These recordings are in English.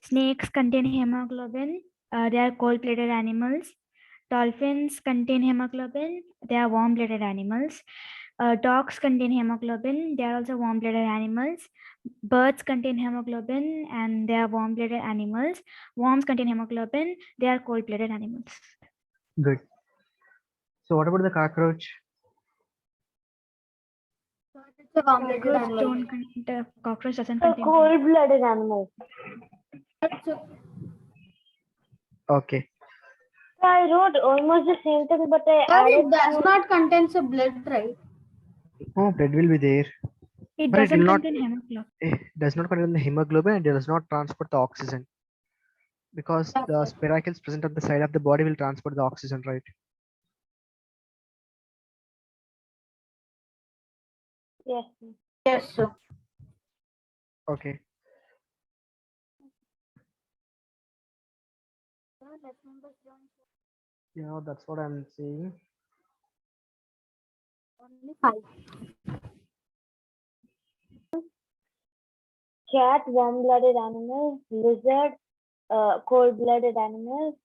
Snakes contain hemoglobin. They are cold-blooded animals. Dolphins contain hemoglobin. They are warm-blooded animals. Dogs contain hemoglobin. They are also warm-blooded animals. Birds contain hemoglobin and they are warm-blooded animals. Worms contain hemoglobin. They are cold-blooded animals. Good. So what about the cockroach? Cockroach doesn't A contain. cold-blooded animal. Okay. So I wrote almost the same thing, but I added It does not contain the blood, right? No, blood will be there. It But it doesn't will not. contain hemoglobin. It does not contain the hemoglobin and it does not transport the oxygen. Because the spiracles present at the side of the body will transport the oxygen, right? Yes. Yes, sir. Okay. Yeah, that's what I'm saying. Only 5. Cat, warm-blooded animals. Lizard, cold-blooded animals.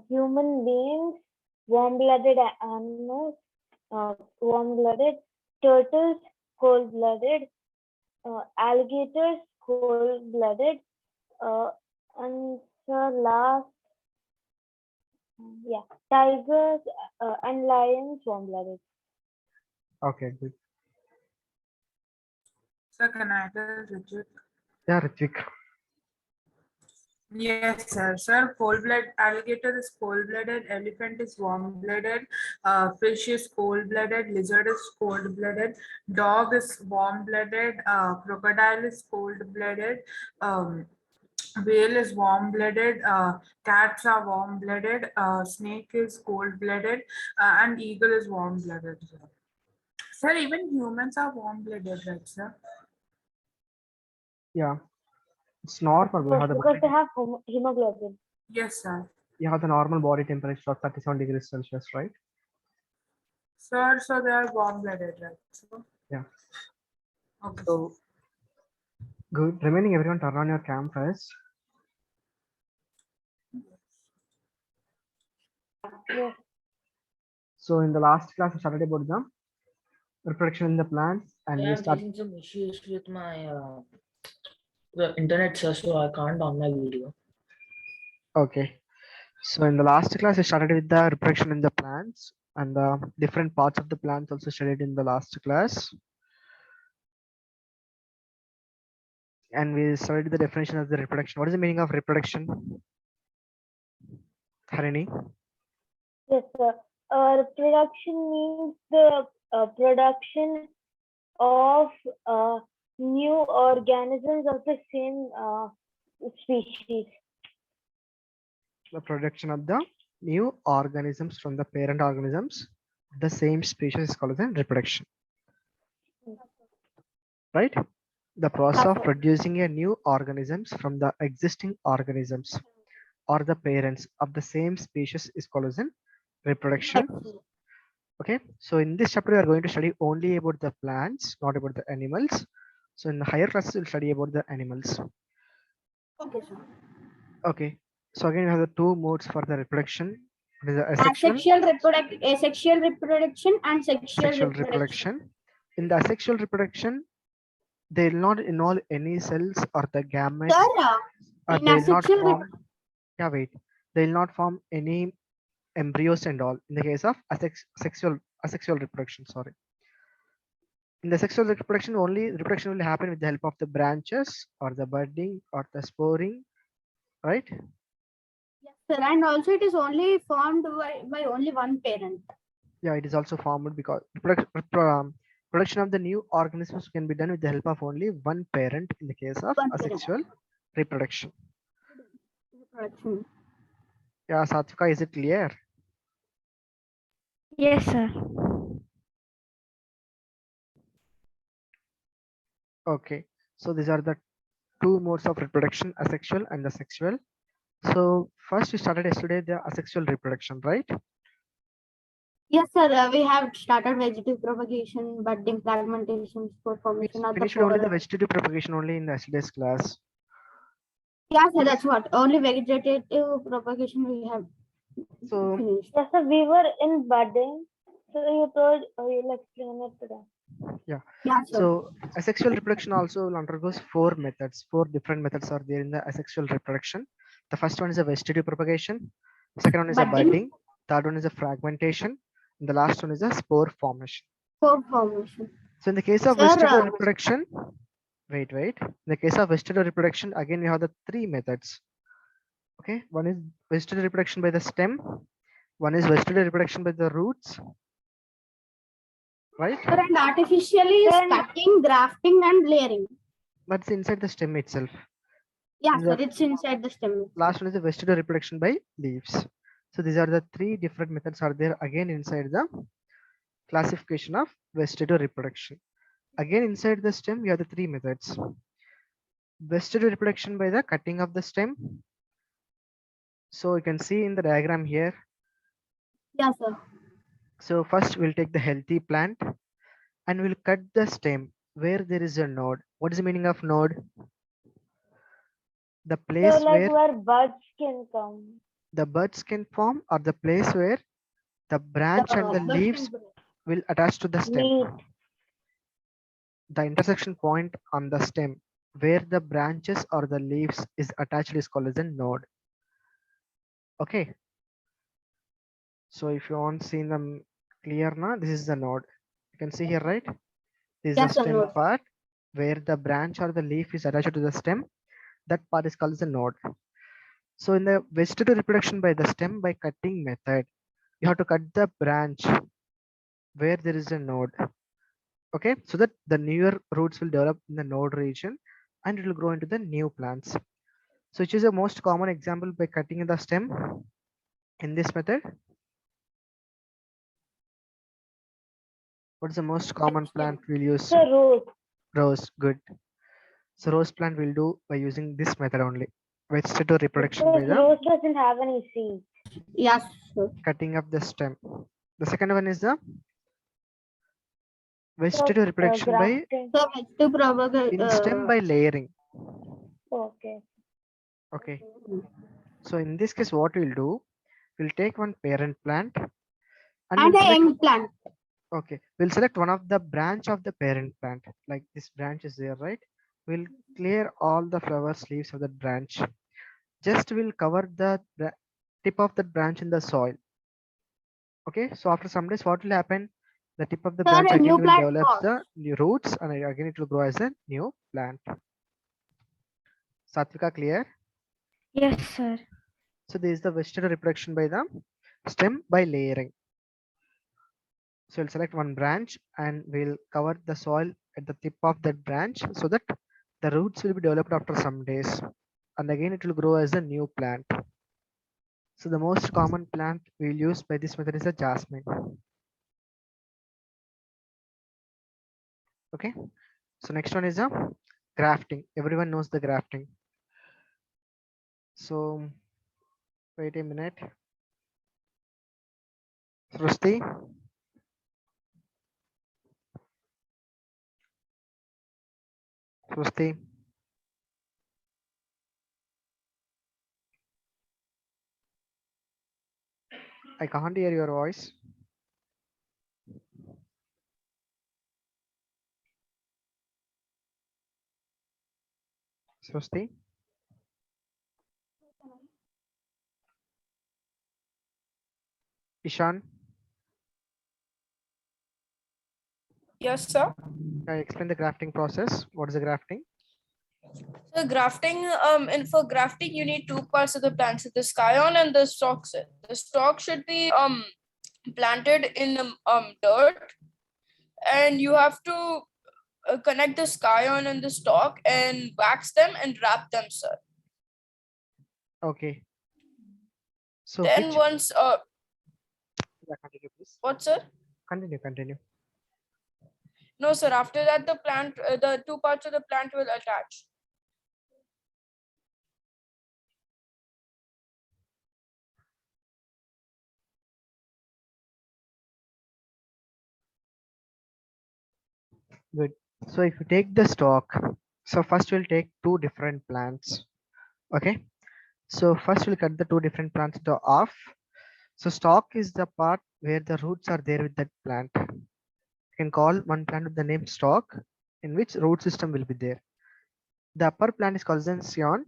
Human beings, warm-blooded animals. Warm-blooded. Turtles, cold-blooded. Alligators, cold-blooded. And the last, yeah, tigers and lions, warm-blooded. Okay, good. Sir, can I tell Richard? Yeah, Ritvik. Yes, sir. Sir, cold-blooded alligator is cold-blooded, elephant is warm-blooded, fish is cold-blooded, lizard is cold-blooded, dog is warm-blooded, crocodile is cold-blooded, whale is warm-blooded, cats are warm-blooded, snake is cold-blooded, and eagle is warm-blooded. Sir, even humans are warm-blooded, right, sir? Yeah. It's normal. We have the Because body, they have hemoglobin. Yes, sir. you have the normal body temperature of 37 degrees Celsius, right? Sir, so they are warm-blooded, right? So, Yeah. okay. So good. Remaining everyone turn on your cam first. Yes. So in the last class we started about the reproduction in the plants and Yeah, we I'm start. facing some issues with my the internet, sir, so I can't on my video. Okay. So in the last class we started with the reproduction in the plants and the different parts of the plants also studied in the last class. And we studied the definition of the reproduction. What is the meaning of reproduction? Harini? Yes, sir. Reproduction means the production of new organisms of the same species. The production of the new organisms from the parent organisms. The same species is called as reproduction. Right? The process of producing a new organisms from the existing organisms or the parents of the same species is called as reproduction. Okay, so in this chapter we are going to study only about the plants, not about the animals. So in the higher classes we'll study about the animals. Okay, sir. Okay, so again we have the two modes for the reproduction. It is the Asexual reproduction and sexual reproduction. In the asexual reproduction, they will not involve any cells or the gametes, Sir, or in they will not asexual form. Yeah, wait. They will not form any embryos and all. In the case of asexual reproduction, sorry. In the sexual reproduction, only reproduction will happen with the help of the branches or the budding or the sporing, right? Yes, sir, and also it is only formed by only one parent. Yeah, it is also formed because production of the new organisms can be done with the help of only one parent in the case of One parent. asexual reproduction. Reproduction. Yeah, Satvika, is it clear? Yes, sir. Okay, so these are the two modes of reproduction, asexual and the sexual. So first we started yesterday the asexual reproduction, right? Yes, sir. We have started vegetative propagation, budding, fragmentation, spore We formation. finished only the vegetative propagation only in yesterday's class. Yeah, sir, that's what. Only vegetative propagation we have So finished. Yes, sir, we were in budding. So you told you'll explain it today. yeah, Yeah, sir. so asexual reproduction also will undergoes four methods. Four different methods are there in the asexual reproduction. The first one is a vegetative propagation. Second one is a Budding. budding. Third one is a fragmentation. And the last one is a spore formation. Core formation. So in the case of Sir, vegetative reproduction, wait. In the case of vegetative reproduction, again we have the three methods. Okay, one is vegetative reproduction by the stem. One is vegetative reproduction by the roots, right? sir, and artificially is Then- cutting, grafting, and layering. But it's inside the stem itself. Yeah, The sir, it's inside the stem. last one is the vegetative reproduction by leaves. So these are the three different methods are there again inside the classification of vegetative reproduction. Again inside the stem, we have the three methods. Vegetative reproduction by the cutting of the stem. So you can see in the diagram here. Yeah, sir. So first we'll take the healthy plant and we'll cut the stem where there is a node. What is the meaning of node? The place So like where where buds can come. the buds can form or the place where the branch and the leaves will attach to the stem. Meat. The intersection point on the stem where the branches or the leaves is attached is called as a node. Okay. So if you want to see them clear now, this is the node. You can see here, right? This is Yes, the sir, stem node. part where the branch or the leaf is attached to the stem. That part is called as a node. So in the vegetative reproduction by the stem by cutting method, you have to cut the branch where there is a node. Okay, so that the newer roots will develop in the node region and it will grow into the new plants. So which is the most common example by cutting the stem in this method? What is the most common plant we'll use? The root. Rose, good. So rose plant will do by using this method only. Vegetative reproduction by Because the rose doesn't have any seeds. Yes, sir. cutting of the stem. The second one is the vegetative reproduction by Grafting. So, vegetative propagation. in stem by layering. Okay. Okay. So in this case, what we'll do, we'll take one parent plant and And we'll a select, young plant. okay, we'll select one of the branch of the parent plant. Like this branch is there, right? We'll clear all the flowers, leaves of that branch. Just we'll cover the tip of that branch in the soil. Okay, so after some days, what will happen? The tip of the Sir, branch a again new will plant develop grows. the new roots and again it will grow as a new plant. Satvika, clear? Yes, sir. So this is the vegetative reproduction by the stem by layering. So we'll select one branch and we'll cover the soil at the tip of that branch so that the roots will be developed after some days. And again, it will grow as a new plant. So the most common plant we'll use by this method is a jasmine. Okay. So next one is a grafting. Everyone knows the grafting. So wait a minute. Srusti. Srusti. I can't hear your voice. Srusti. Ishan. Yes, sir. I explain the grafting process. What is the grafting? So grafting, and for grafting, you need two parts of the plant, so the scion and the stalk. The stalk should be planted in dirt, and you have to connect the scion and the stalk and wax them and wrap them, sir. Okay. So Then which once yeah, continue, please. what, sir? Continue. No, sir. After that, the plant, the two parts of the plant will attach. Good. So if you take the stock, so first we'll take two different plants. Okay, so first we'll cut the two different plants into half. So stalk is the part where the roots are there with that plant. You can call one plant with the name stalk, in which root system will be there. The upper plant is called as scion,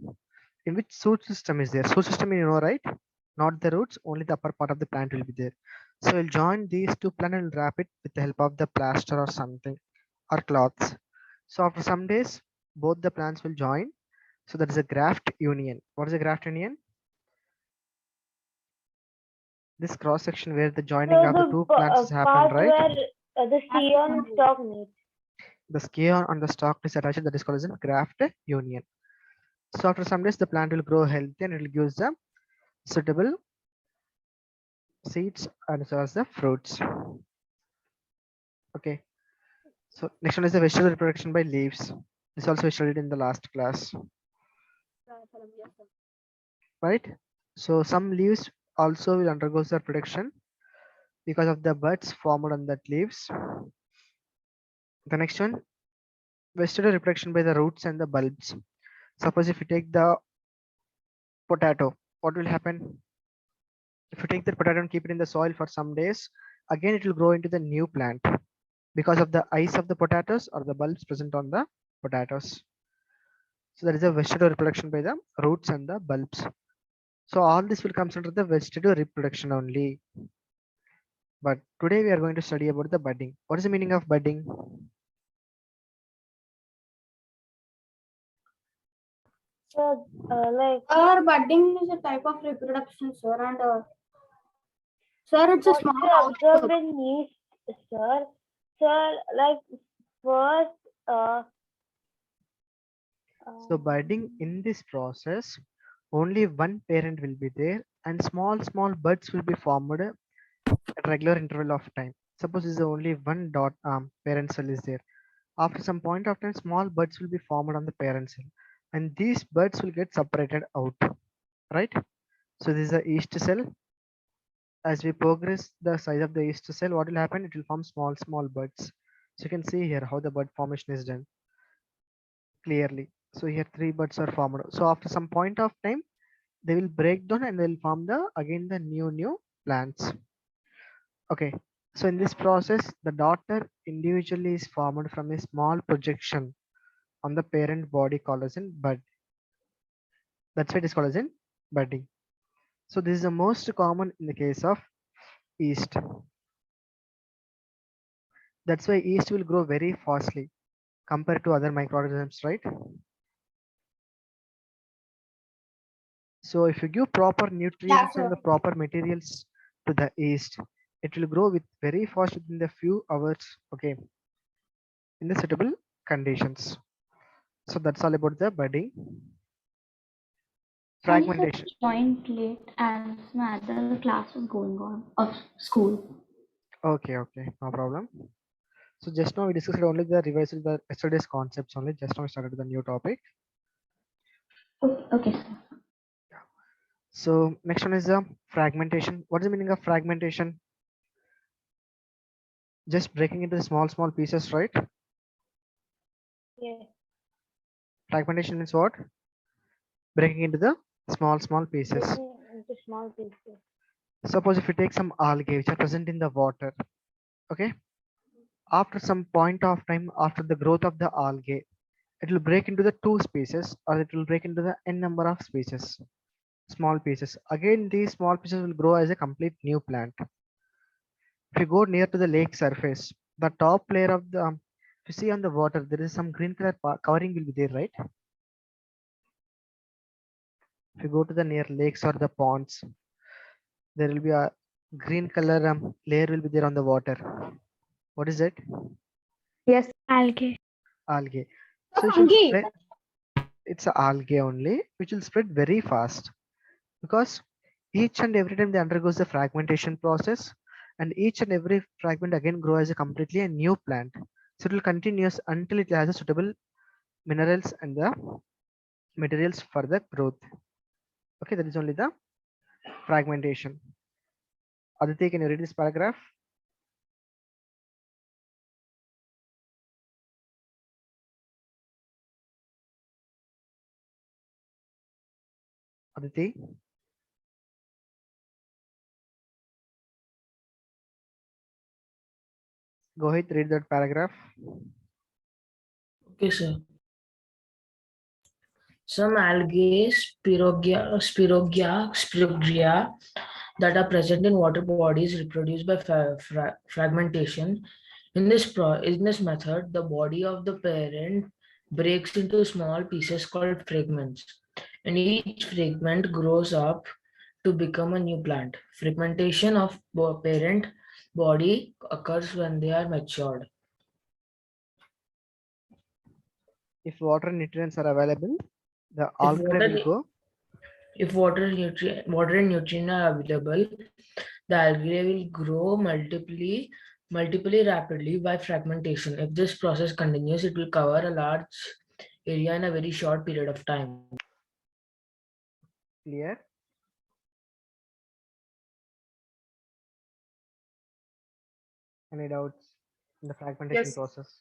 in which shoot system is there. Shoot system, you know, right? Not the roots, only the upper part of the plant will be there. So we'll join these two plants and wrap it with the help of the plaster or something or cloths. So after some days, both the plants will join. So that is a graft union. What is a graft union? This cross section where the joining So of the the two plants has happened, part right? where the scion stalk meets. The scion on the stalk is attached, that is called as a graft union. So after some days, the plant will grow healthy and it will give the suitable seeds and as well as the fruits. Okay. So next one is the vegetable reproduction by leaves. This also we studied in the last class, right? So some leaves also will undergo the reproduction because of the buds formed on that leaves. The next one, vegetable reproduction by the roots and the bulbs. Suppose if you take the potato, what will happen? If you take the potato and keep it in the soil for some days, again it will grow into the new plant because of the eyes of the potatoes or the bulbs present on the potatoes. So there is a vegetable reproduction by the roots and the bulbs. So all this will come under the vegetative reproduction only. But today we are going to study about the budding. What is the meaning of budding? So like Sir, budding is a type of reproduction, sir, and sir, it's a what small you observed output. in yeast, sir. Sir, like first So budding in this process, only one parent will be there and small buds will be formed at regular interval of time. Suppose is only one dot parent cell is there. After some point of time, small buds will be formed on the parent cell and these buds will get separated out, right? So this is a yeast cell. As we progress the size of the yeast cell, what will happen? It will form small buds. So you can see here how the bud formation is done clearly. So here three buds are formed. So after some point of time, they will break down and they'll form the again the new plants. Okay. So in this process, the daughter individually is formed from a small projection on the parent body called as in bud. That's why it is called as in budding. So this is the most common in the case of yeast. That's why yeast will grow very fastly compared to other microorganisms, right? So if you give proper Yeah, nutrients sir. and the proper materials to the yeast, it will grow with very fast within the few hours, okay, in the suitable conditions. So that's all about the budding. Sorry, sir, Fragmentation. joined late as my other class was going on of school. Okay, no problem. So just now we discussed only the revisal the yesterday's concepts only. Just now we started the new topic. Okay, sir. So next one is the fragmentation. What is the meaning of fragmentation? Just breaking into small pieces, right? yeah, Fragmentation means what? Breaking into the small pieces. breaking into small pieces. Suppose if you take some algae which are present in the water, okay, after some point of time, after the growth of the algae, it will break into the two species or it will break into the n number of species, small pieces. Again, these small pieces will grow as a complete new plant. If you go near to the lake surface, the top layer of the, if you see on the water, there is some green color covering will be there, right? If you go to the near lakes or the ponds, there will be a green color layer will be there on the water. What is it? Yes. Algae. Algae. The So it should fungi. spread. It's a algae only, which will spread very fast because each and every time they undergoes the fragmentation process, and each and every fragment again grow as a completely a new plant. So it will continuous until it has a suitable minerals and the materials for the growth. Okay, that is only the fragmentation. Aditi, can you read this paragraph? Aditi? Go ahead, read that paragraph. Okay, sir. Some algae, Spirogia, that are present in water bodies reproduce by fragmentation. In this method, the body of the parent breaks into small pieces called fragments, and each fragment grows up to become a new plant. Fragmentation of parent body occurs when they are matured. If water and nutrients are available, the If algae water, will go. if water and nutrient are available, the algae will grow multiply rapidly by fragmentation. If this process continues, it will cover a large area in a very short period of time. Clear? Any doubts in the fragmentation Yes. process?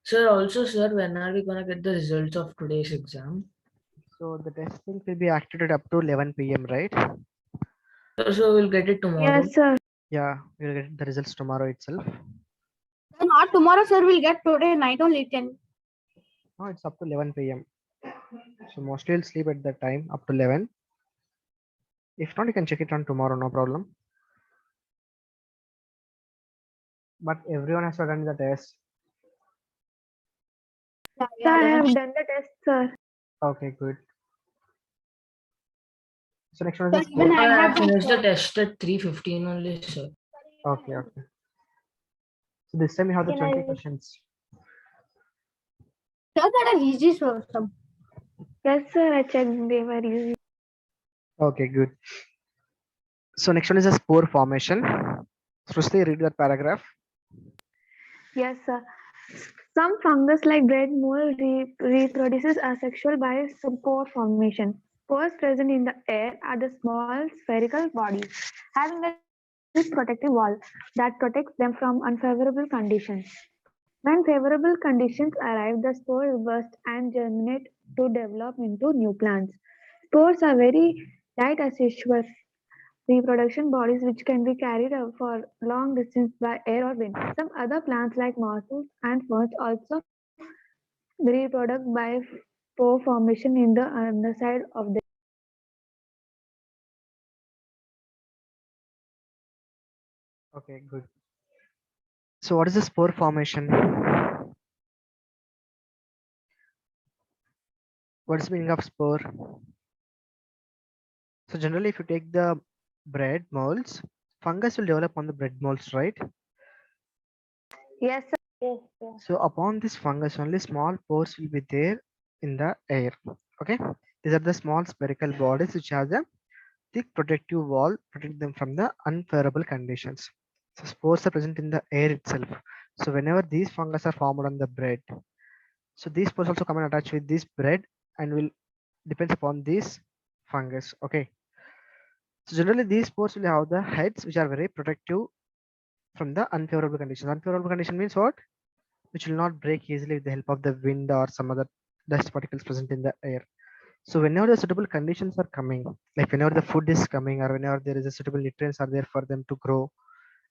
Sir, also, sir, when are we gonna get the results of today's exam? So the testing will be activated up to 11 p.m. right? So we'll get it tomorrow. Yes, sir. Yeah, we'll get the results tomorrow itself. Not tomorrow, sir. We'll get today night only 10. No, it's up to 11 p.m. So mostly you'll sleep at that time up to 11. If not, you can check it on tomorrow, no problem. But everyone has to attend the test. Sir, I have done the test, sir. Okay, good. So next one is Sir, the even sport. I I have finished the done, test at 3:15 only, sir. Okay, okay. So this time you have the Can 20 I- questions. sir, that are easy, sir. Some. Yes, sir. I checked. They were easy. Okay, good. So next one is a spore formation. Srushti, read that paragraph. Yes, sir. Some fungus like bread mold reproduces asexual by spore formation. Spores present in the air are the small spherical bodies having a thick protective wall that protects them from unfavorable conditions. When favorable conditions arrive, the spores burst and germinate to develop into new plants. Spores are very light asexual reproduction bodies which can be carried for long distance by air or wind. Some other plants like mosses and ferns also reproduce by spore formation in the underside of the. Okay, good. So what is the spore formation? What is the meaning of spore? So generally, if you take the bread molds, fungus will develop on the bread molds, right? Yes, sir. Yes, sir. So upon this fungus, only small pores will be there in the air. Okay, these are the small spherical bodies which has a thick protective wall, protect them from the unfavorable conditions. So spores are present in the air itself. So whenever these fungus are formed on the bread, so these spores also come and attach with this bread and will depends upon this fungus. Okay. So generally these spores will have the heads which are very protective from the unfavorable conditions. Unfavorable condition means what? Which will not break easily with the help of the wind or some other dust particles present in the air. So whenever the suitable conditions are coming, like whenever the food is coming or whenever there is a suitable nutrients are there for them to grow,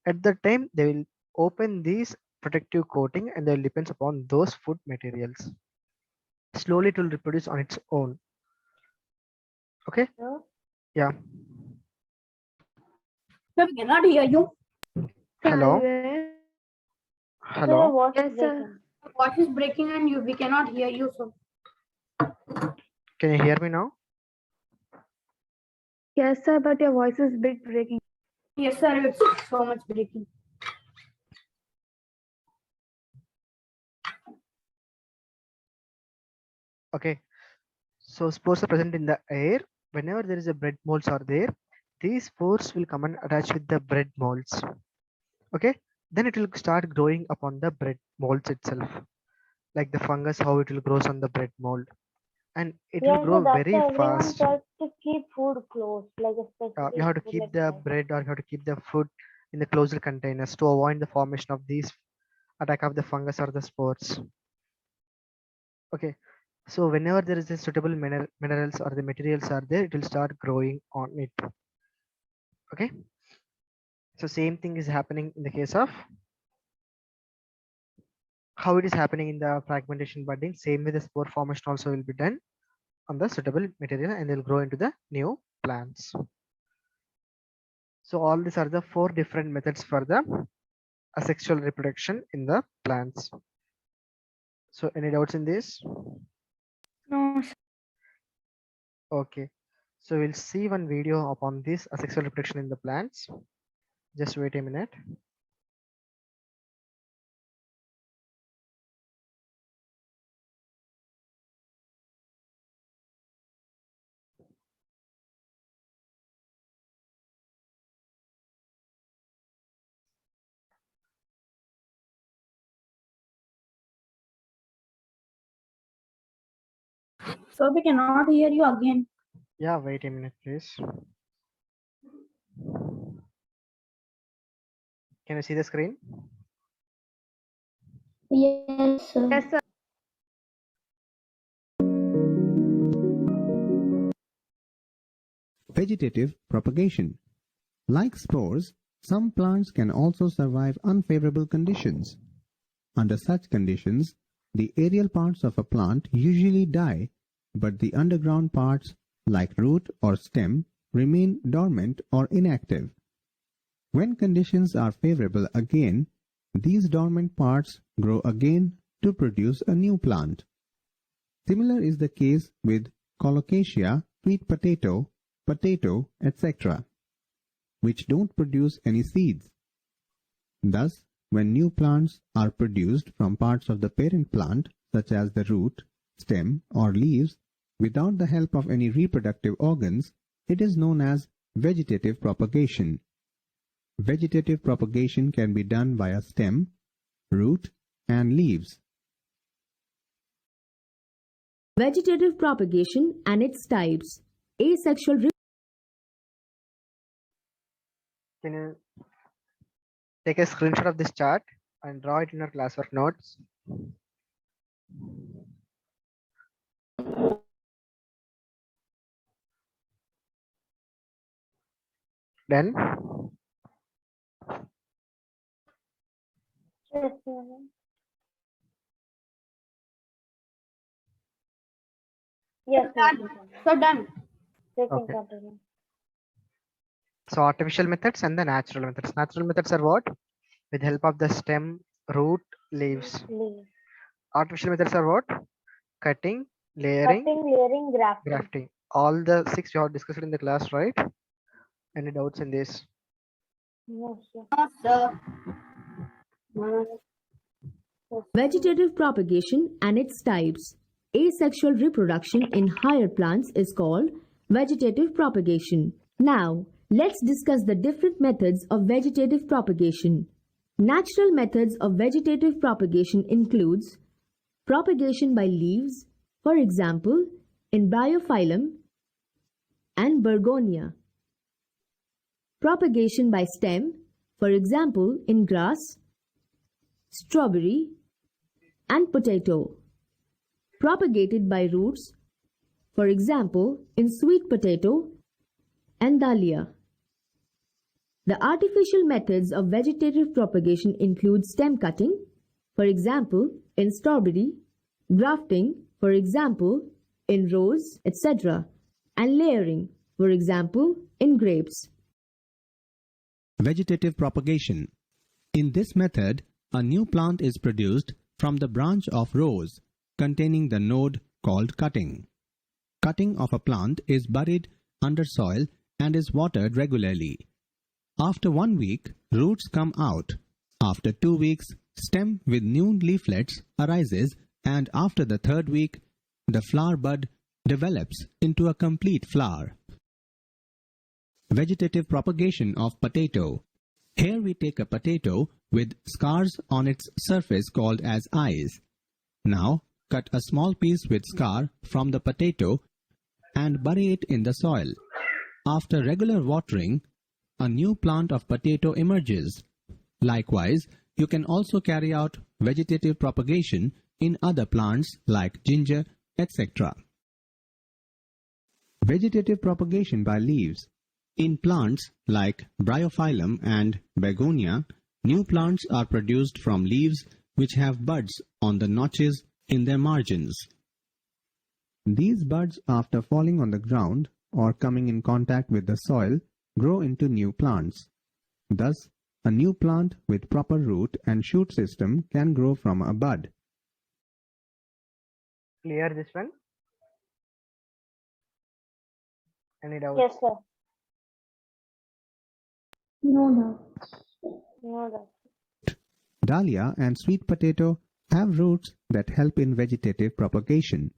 at that time they will open these protective coating and they will depends upon those food materials. Slowly it will reproduce on its own. Okay. Sir? Yeah. Sir, we cannot hear you. Sir, Hello. are you there? Sir, Hello. what Yes, is sir. breaking? Your voice is breaking and we cannot hear you, sir. Can you hear me now? Yes, sir. But your voice is bit breaking. Yes, sir. It's so much breaking. Okay. So spores are present in the air. Whenever there is a bread molds are there, these spores will come and attach with the bread molds. Okay. Then it will start growing upon the bread molds itself. Like the fungus, how it will grows on the bread mold. And it will Yeah, grow so that's very why everyone fast. tries to keep food close, like a specific You have to food keep like the that. bread or you have to keep the food in the closed containers to avoid the formation of these attack of the fungus or the spores. Okay. So whenever there is a suitable minerals or the materials are there, it will start growing on it. Okay. So same thing is happening in the case of how it is happening in the fragmentation budding. Same way the spore formation also will be done on the suitable material and they'll grow into the new plants. So all these are the 4 different methods for the asexual reproduction in the plants. So any doubts in this? No, sir. Okay. So we'll see one video upon this asexual reproduction in the plants. Just wait a minute. So we cannot hear you again. Yeah, wait a minute, please. Can you see the screen? Yes, sir. Yes, sir. Vegetative propagation. Like spores, some plants can also survive unfavorable conditions. Under such conditions, the aerial parts of a plant usually die, but the underground parts, like root or stem, remain dormant or inactive. When conditions are favorable again, these dormant parts grow again to produce a new plant. Similar is the case with colocasia, sweet potato, etc., which don't produce any seeds. Thus, when new plants are produced from parts of the parent plant, such as the root, stem, or leaves, without the help of any reproductive organs, it is known as vegetative propagation. Vegetative propagation can be done via stem, root, and leaves. Vegetative propagation and its types. Asexual. Can you take a screenshot of this chart and draw it in your classwork notes? Done? Yes, madam. Yes, madam. So done. They can Okay. continue. So artificial methods and the natural methods. Natural methods are what? With the help of the stem, root, leaves. Leave. Artificial methods are what? Cutting, layering, Cutting, layering, grafting. grafting. All the 6 you have discussed in the class, right? Any doubts in this? No, sir. No, sir. Vegetative propagation and its types. Asexual reproduction in higher plants is called vegetative propagation. Now, let's discuss the different methods of vegetative propagation. Natural methods of vegetative propagation includes propagation by leaves, for example, in Bryophyllum and Bergonia. Propagation by stem, for example, in grass, strawberry, and potato. Propagated by roots, for example, in sweet potato and dahlia. The artificial methods of vegetative propagation include stem cutting, for example, in strawberry, grafting, for example, in rose, etc., and layering, for example, in grapes. Vegetative propagation. In this method, a new plant is produced from the branch of rose containing the node called cutting. Cutting of a plant is buried under soil and is watered regularly. After 1 week, roots come out. After 2 weeks, stem with new leaflets arises, and after the 3rd week, the flower bud develops into a complete flower. Vegetative propagation of potato. Here we take a potato with scars on its surface called as eyes. Now, cut a small piece with scar from the potato and bury it in the soil. After regular watering, a new plant of potato emerges. Likewise, you can also carry out vegetative propagation in other plants like ginger, etc. Vegetative propagation by leaves. In plants like Bryophyllum and Begonia, new plants are produced from leaves which have buds on the notches in their margins. These buds, after falling on the ground or coming in contact with the soil, grow into new plants. Thus, a new plant with proper root and shoot system can grow from a bud. Clear this one? Any doubts? Yes, sir. No. No, Dahlia and sweet potato have roots that help in vegetative propagation.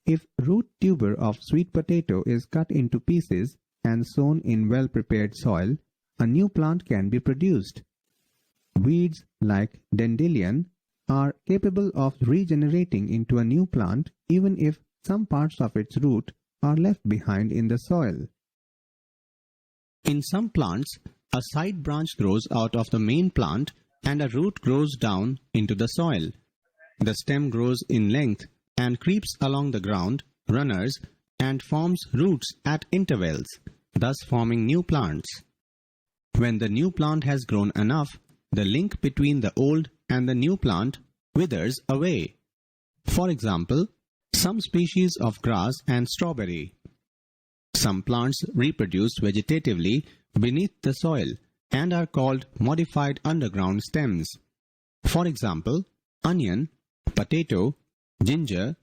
If root tuber of sweet potato is cut into pieces and sown in well-prepared soil, a new plant can be produced. Weeds like dandelion are capable of regenerating into a new plant even if some parts of its root are left behind in the soil. In some plants, a side branch grows out of the main plant and a root grows down into the soil. The stem grows in length and creeps along the ground, runners, and forms roots at intervals, thus forming new plants. When the new plant has grown enough, the link between the old and the new plant withers away. For example, some species of grass and strawberry. Some plants reproduce vegetatively beneath the soil and are called modified underground stems. For example, onion, potato, ginger,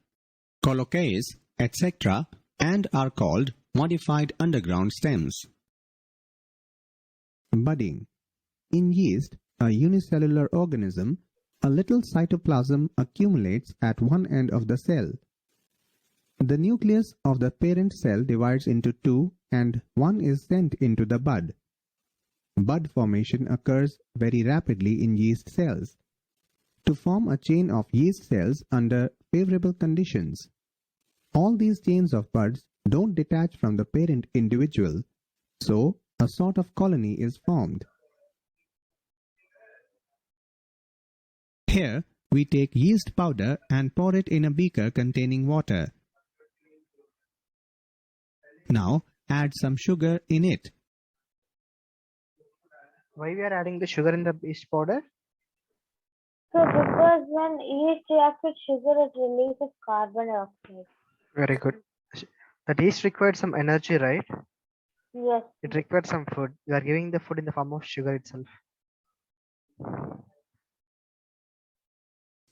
colocase, etc. and are called modified underground stems. Budding. In yeast, a unicellular organism, a little cytoplasm accumulates at one end of the cell. The nucleus of the parent cell divides into two and one is sent into the bud. Bud formation occurs very rapidly in yeast cells. To form a chain of yeast cells under favorable conditions, all these chains of buds don't detach from the parent individual, so a sort of colony is formed. Here, we take yeast powder and pour it in a beaker containing water. Now, add some sugar in it. Why we are adding the sugar in the yeast powder? So because when yeast reacts with sugar, it releases carbon dioxide. Very good. That yeast required some energy, right? Yes. It required some food. You are giving the food in the form of sugar itself.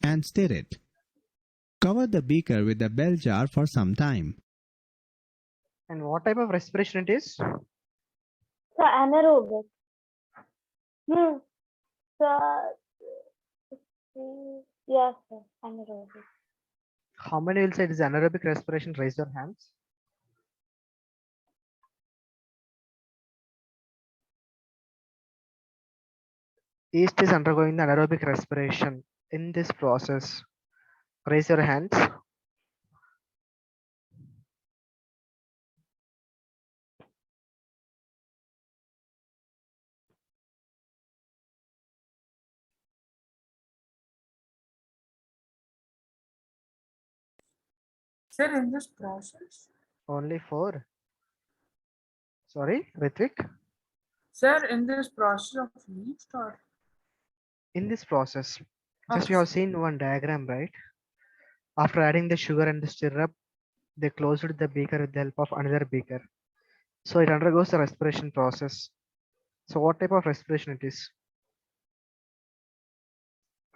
And stir it. Cover the beaker with a bell jar for some time. And what type of respiration it is? So anaerobic. Yes, sir. Anaerobic. How many will say it is anaerobic respiration? Raise your hands. Yeast is undergoing the anaerobic respiration in this process. Raise your hands. Sir, in this process? Only 4. Sorry, Ritvik? Sir, in this process of yeast or? In this process, just Okay. you have seen one diagram, right? After adding the sugar and the syrup, they closed the beaker with the help of another beaker. So it undergoes the respiration process. So what type of respiration it is?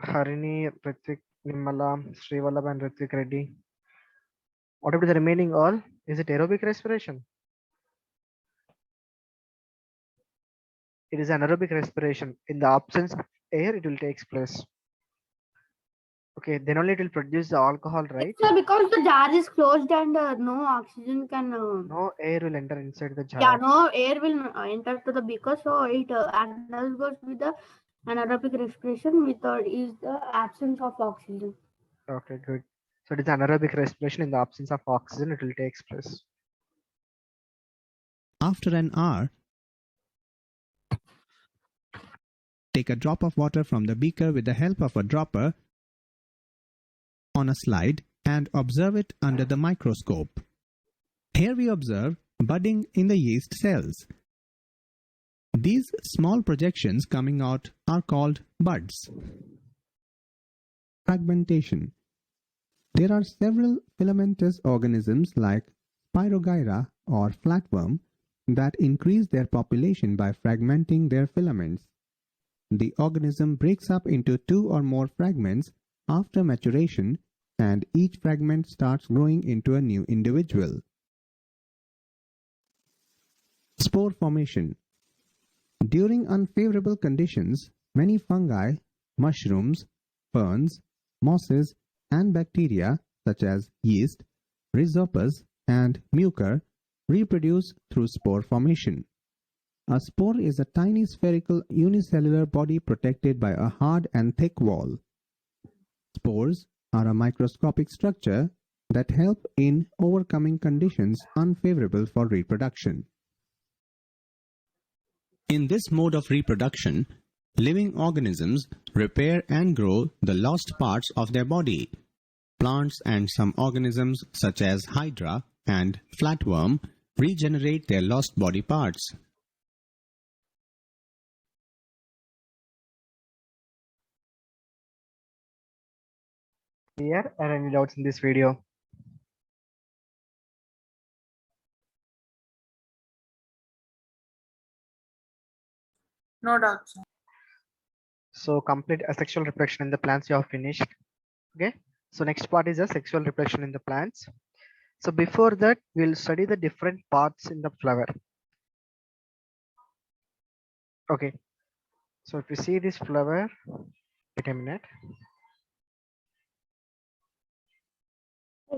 Harini, Ritvik, Nimala, Srivallabh and Ritvik Reddy. What about the remaining all? Is it aerobic respiration? It is anaerobic respiration. In the absence of air, it will take place. Okay, then only it will produce the alcohol, right? So because the jar is closed and no oxygen can. No air will enter inside the jar. Yeah, no air will enter to the beaker, so it goes with the anaerobic respiration method is the absence of oxygen. Okay, good. So it is anaerobic respiration. In the absence of oxygen, it will take place. After an hour, take a drop of water from the beaker with the help of a dropper on a slide and observe it under the microscope. Here we observe budding in the yeast cells. These small projections coming out are called buds. Fragmentation. There are several filamentous organisms like Spirogyra or flatworm that increase their population by fragmenting their filaments. The organism breaks up into 2 or more fragments after maturation, and each fragment starts growing into a new individual. Spore formation. During unfavorable conditions, many fungi, mushrooms, ferns, mosses, and bacteria such as yeast, rhizopus, and mucor reproduce through spore formation. A spore is a tiny spherical unicellular body protected by a hard and thick wall. Spores are a microscopic structure that help in overcoming conditions unfavorable for reproduction. In this mode of reproduction, living organisms repair and grow the lost parts of their body. Plants and some organisms such as hydra and flatworm regenerate their lost body parts. Clear? Are any doubts in this video? No doubts. So complete asexual reproduction in the plants you have finished. Okay. So next part is a sexual reproduction in the plants. So before that, we'll study the different parts in the flower. Okay. So if you see this flower, wait a minute.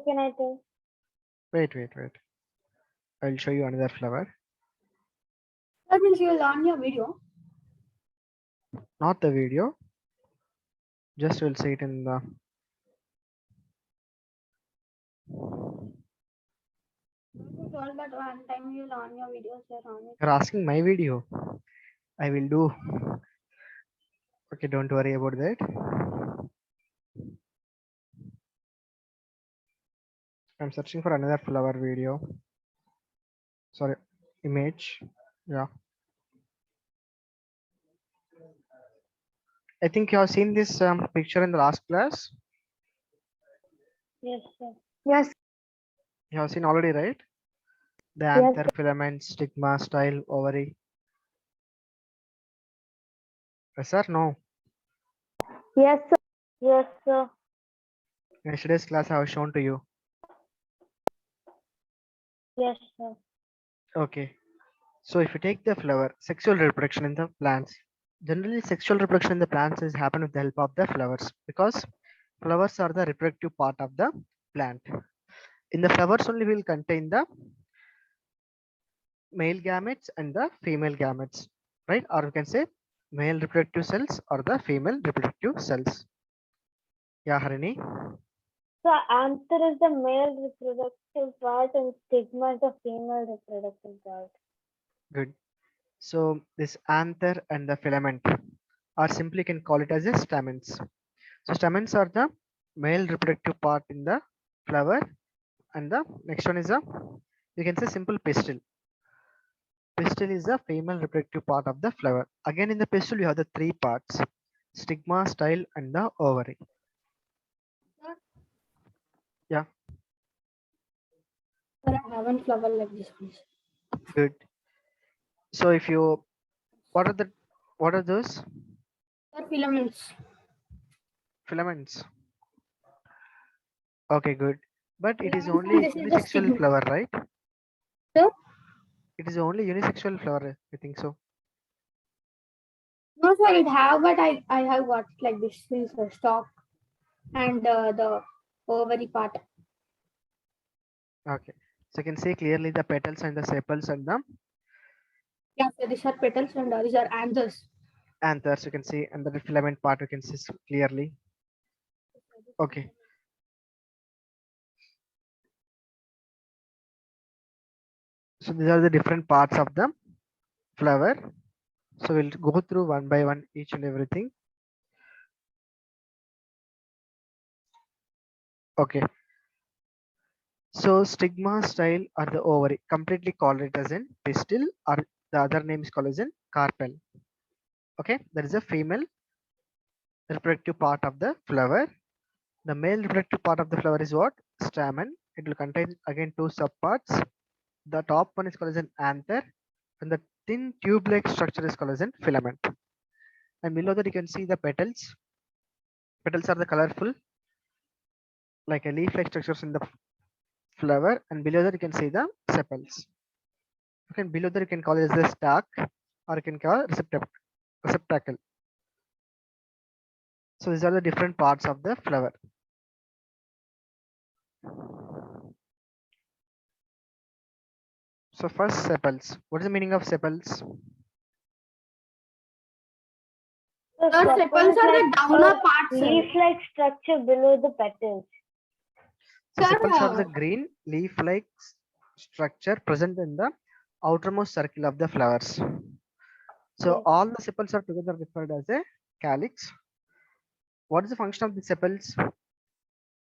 Can I tell? Wait. I'll show you another flower. That means you will on your video. Not the video. Just we'll see it in the. All but one time you will on your videos. You're asking my video. I will do. Okay, don't worry about that. I'm searching for another flower video. Sorry, image. Yeah. I think you have seen this picture in the last class. Yes, sir. Yes. You have seen already, right? The Yes, anther, filament, stigma, style, ovary. Yes, sir? No. Yes, sir. Yes, sir. In yesterday's class, I have shown to you. Yes, sir. Okay. So if you take the flower, sexual reproduction in the plants. Generally, sexual reproduction in the plants is happen with the help of the flowers because flowers are the reproductive part of the plant. In the flowers only will contain the male gametes and the female gametes, right? Or we can say male reproductive cells or the female reproductive cells. Yeah, Harini. So anther is the male reproductive part and stigma is the female reproductive part. Good. So this anther and the filament, or simply can call it as a stamens. So stamens are the male reproductive part in the flower, and the next one is a, you can say simple pistil. Pistil is the female reproductive part of the flower. Again in the pistil you have the 3 parts: stigma, style, and the ovary. Yeah. But I haven't flower like this. Good. So if you, what are those? They're filaments. Filaments. Okay, good. But it is Filaments, only this is the unisexual stigma. flower, right? Sir? It is only unisexual flower, I think so. No, sir, it have, but I have got like this is the stalk and the ovary part. Okay. So you can see clearly the petals and the sepals and the Yeah, so these are petals and these are anthers. anthers you can see, and the filament part you can see clearly. Okay. So these are the different parts of the flower. So we'll go through one by one each and everything. Okay. So stigma, style, or the ovary, completely called it as in pistil, or the other name is called as in carpel. Okay, there is a female reproductive part of the flower. The male reproductive part of the flower is what? Stamen. It will contain again two subparts. The top one is called as an anther, and the thin tube-like structure is called as an filament. And below that you can see the petals. Petals are the colorful, like a leaf-like structures in the flower, and below that you can see the sepals. Okay, below that you can call it as the stalk, or you can call receptacle. So these are the different parts of the flower. So first, sepals. What is the meaning of sepals? So Sir, sepals are the downer parts, sir. leaf-like structure below the petals. So Sir, sepals are the green leaf-like structure present in the outermost circle of the flowers. So Yes. all the sepals are together referred as a calyx. What is the function of the sepals?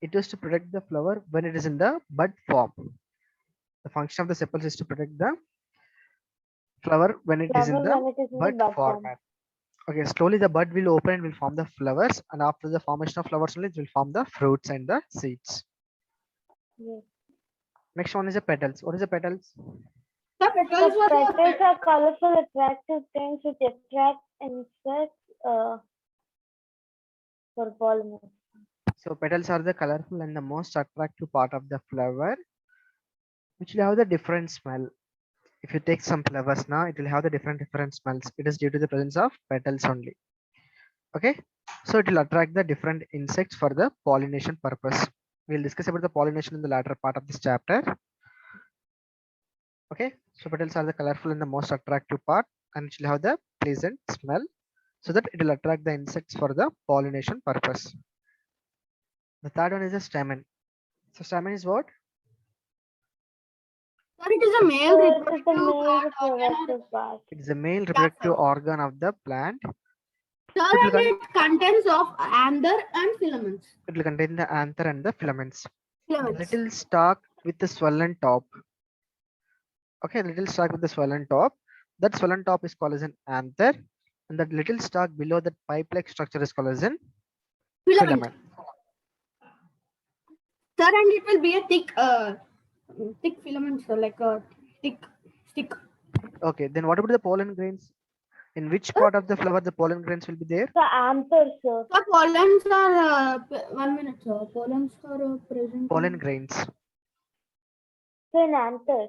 It is to protect the flower when it is in the bud form. The function of the sepals is to protect the flower when it is in the Flower when it is in the bud bud form. format. Okay, slowly the bud will open and will form the flowers, and after the formation of flowers only it will form the fruits and the seeds. Yes. Next one is the petals. What is the petals? the The petals are petals are colorful, attractive things which attract insects for pollination. So petals are the colorful and the most attractive part of the flower, which will have the different smell. If you take some flowers now, it will have the different smells. It is due to the presence of petals only. Okay, so it will attract the different insects for the pollination purpose. We'll discuss about the pollination in the latter part of this chapter. Okay, so petals are the colorful and the most attractive part, and it will have the pleasant smell, so that it will attract the insects for the pollination purpose. The third one is the stamen. So stamen is what? Sir, it is a male So it is the reproductive male part, organ, reproductive part. It is a male reproductive organ of the plant. Sir, It will, and it contains of anther and filaments. it will contain the anther and the filaments. Filaments. Little stalk with the swollen top. Okay, little stalk with the swollen top. That swollen top is called as an anther, and that little stalk below that pipe-like structure is called as an Filament. filament. Sir, and it will be a thick filament, sir, like a thick stick. Okay, then what about the pollen grains? In which part of the flower the pollen grains will be there? The anther, sir. The pollens are 1 minute, sir. Pollens are present. Pollen grains. So in anther.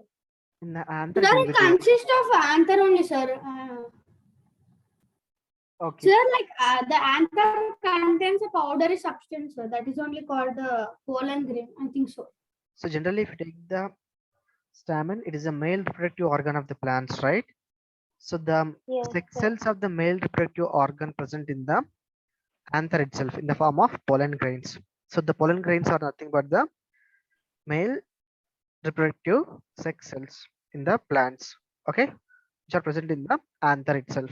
In the anther Sir, it will it be there. consists of anther only, sir. Okay. Sir, like the anther contains a powdery substance, sir. That is only called the pollen grain. I think so. So generally, if you take the stamen, it is a male reproductive organ of the plants, right? So the Yes, sex sir. cells of the male reproductive organ present in the anther itself in the form of pollen grains. So the pollen grains are nothing but the male reproductive sex cells in the plants, okay, which are present in the anther itself.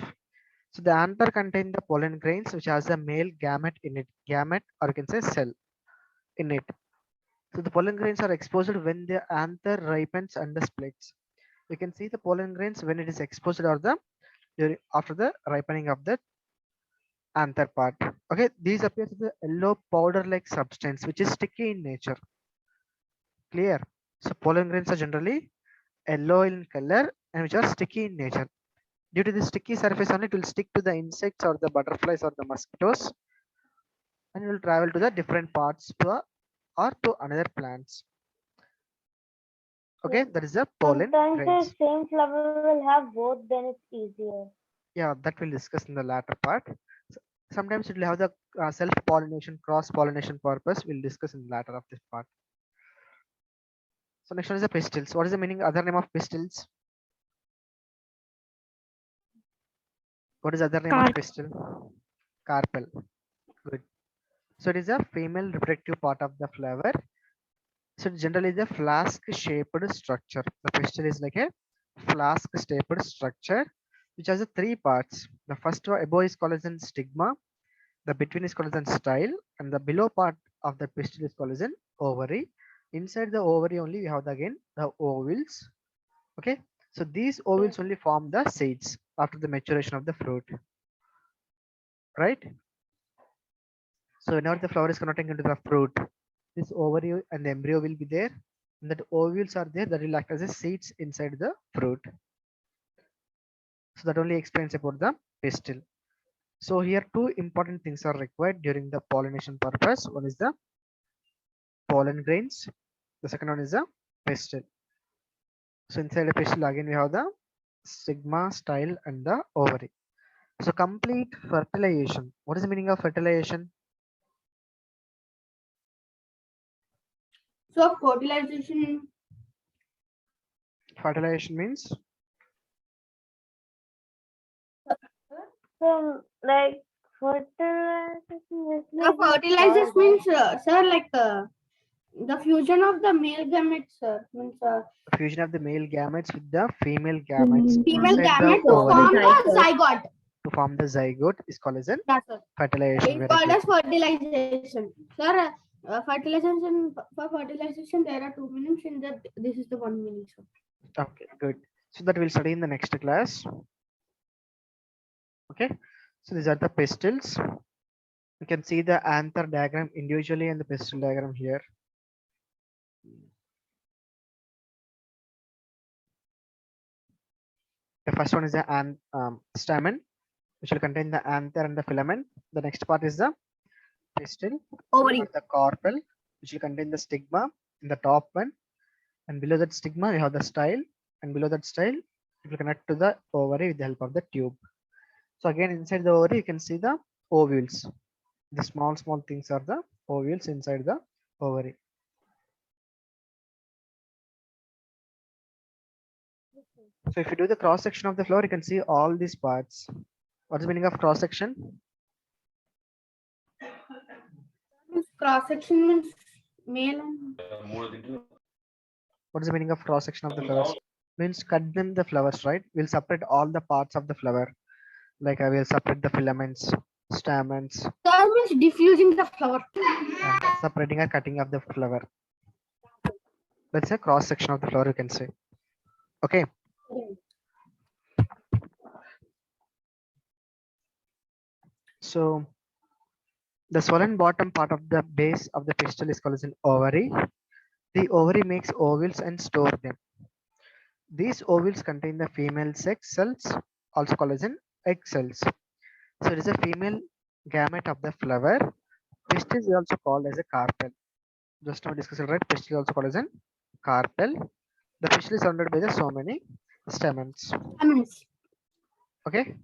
So the anther contain the pollen grains which has a male gamete in it, gamete, or you can say cell in it. So the pollen grains are exposed when the anther ripens and the splits. You can see the pollen grains when it is exposed or the after the ripening of the anther part. Okay, these appear as the yellow powder-like substance which is sticky in nature. Clear? So pollen grains are generally yellow in color and which are sticky in nature. Due to the sticky surface only, it will stick to the insects or the butterflies or the mosquitoes, and it will travel to the different parts or to another plants. Okay, that is the pollen Sometimes grains. the same flower will have both, then it's easier. Yeah, that we'll discuss in the latter part. Sometimes it will have the self-pollination, cross-pollination purpose. We'll discuss in the latter of this part. So next one is the pistils. What is the meaning, other name of pistils? What is the other name of pistil? Carpel. Good. So it is a female reproductive part of the flower. So generally the flask-shaped structure. The pistil is like a flask-shaped structure which has the three parts. The first one above is called as an stigma, the between is called as an style, and the below part of the pistil is called as an ovary, Inside the ovary only we have again the ovules. Okay, so these ovules only form the seeds after the maturation of the fruit, right? So whenever the flower is converting into the fruit, this ovary and the embryo will be there, and that ovules are there that will act as a seeds inside the fruit. So that only explains about the pistil. So here two important things are required during the pollination purpose. One is the pollen grains. The second one is the pistil. So inside the pistil again we have the stigma, style, and the ovary. So complete fertilization. What is the meaning of fertilization? So fertilization. Fertilization means So, like, fertilization Fertilizers means, sir, like the fusion of the male gametes, sir. Means fusion of the male gametes with the female gametes female inside the gamete to ovary form the zygote. to form the zygote is called as an That's sir. fertilization. It's Very called good. as fertilization. Sir, fertilization, for fertilization, there are two meanings in that. This is the one meaning, sir. Okay, good. So that we'll study in the next class. Okay, so these are the pistils. You can see the anther diagram individually and the pistil diagram here. The first one is the stamen, which will contain the anther and the filament. The next part is the pistil, Ovary. or the carpel, which will contain the stigma in the top one. And below that stigma, we have the style. And below that style, it will connect to the ovary with the help of the tube. So again, inside the ovary, you can see the ovules. The small things are the ovules inside the ovary. So if you do the cross section of the flower, you can see all these parts. What is the meaning of cross section? Cross section means male and What is the meaning of cross section of the flowers? Means cut them the flowers, right? We'll separate all the parts of the flower. Like I will separate the filaments, stamens, that means diffusing the flower. and separating or cutting of the flower. That's a cross section of the flower, you can say. Okay. So the swollen bottom part of the base of the pistil is called as an ovary. The ovary makes ovules and store them. These ovules contain the female sex cells, also called as an egg cells. So it is a female gamete of the flower. Pistil is also called as a carpel. Just now discussed, right? Pistil is also called as an carpel. The pistil is surrounded by the so many stamens. Okay.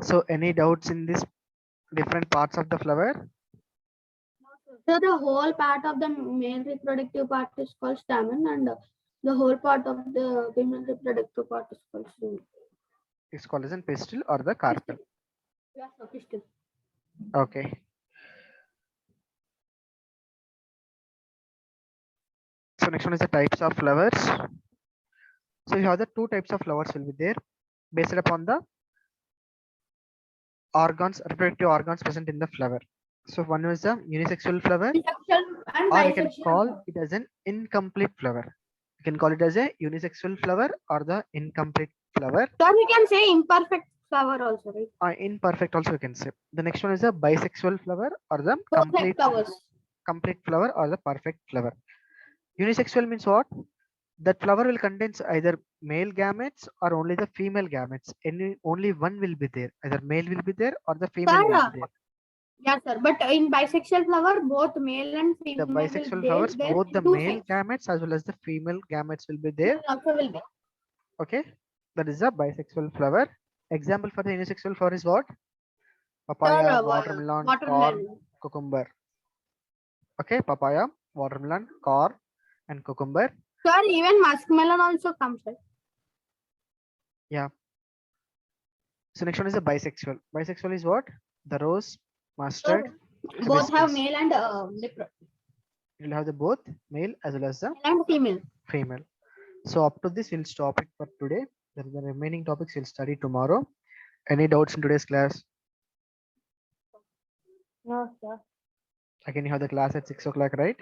So any doubts in this different parts of the flower? So the whole part of the male reproductive part is called stamen, and the whole part of the female reproductive part is called stamen. It's called as a pistil or the carpel. Yeah, so pistil. Okay. So next one is the types of flowers. So you have the two types of flowers will be there based upon the organs, reproductive organs present in the flower. So one is a unisexual flower, And or we can bisexual. call it as an incomplete flower. You can call it as a unisexual flower or the incomplete flower. So we can say imperfect flower also, right? Imperfect also you can say. The next one is a bisexual flower or the Complete flowers. complete flower or the perfect flower. Unisexual means what? That flower will contain either male gametes or only the female gametes. Only one will be there. Either male will be there or the female will be there. Yes, sir. But in bisexual flower, both male and female. The bisexual flowers, both the male gametes as well as the female gametes will be there. Also will be. Okay, that is a bisexual flower. Example for the unisexual flower is what? Papaya, watermelon, corn, cucumber. Okay, papaya, watermelon, corn, and cucumber. Sir, even muskmelon also comes, right? Yeah. So next one is a bisexual. Bisexual is what? The rose, mustard. Both have hibiscus. male and It will have the both male as well as the female. female. So up to this, we'll stop it for today. Then the remaining topics we'll study tomorrow. Any doubts in today's class? No, sir. Again, you have the class at 6 o'clock, right?